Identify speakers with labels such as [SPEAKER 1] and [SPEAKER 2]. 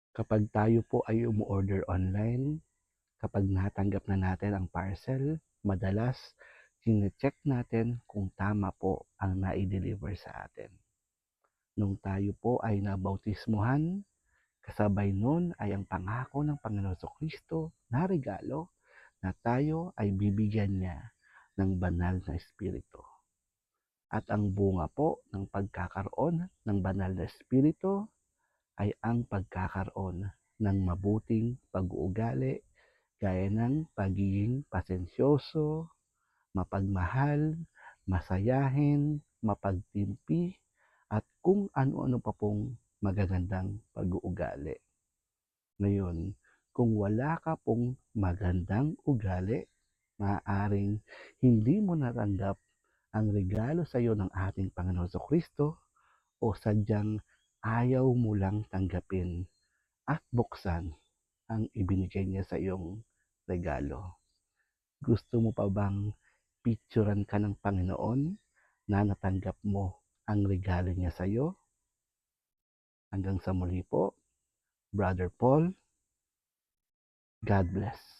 [SPEAKER 1] Kapag tayo po ay umu-order online, kapag natanggap na natin ang parcel, madalas chine-check natin kung tama po ang nai-deliver sa atin. Nung tayo po ay nabautismuhan, kasabay nun ay ang pangako ng Panginoon Kristo na regalo na tayo ay bibigyan niya ng banal na espiritu. At ang bunga po ng pagkakaroon ng banal na espiritu ay ang pagkakaroon ng mabuting pag-uugali gaya ng pagiging pasensyoso, mapagmahal, masayahin, mapagtimpi, at kung ano-ano pa pong magagandang pag-uugali. Ngayon, kung wala ka pong magandang ugali, maaaring hindi mo natanggap ang regalo sa iyo ng ating Panginoon Kristo o sadyang ayaw mo lang tanggapin at buksan ang ibinigay niya sa iyong regalo. Gusto mo pa bang picturean ka ng Panginoon na natanggap mo ang regalo niya sa iyo? Hanggang sa muli po, Brother Paul, God bless.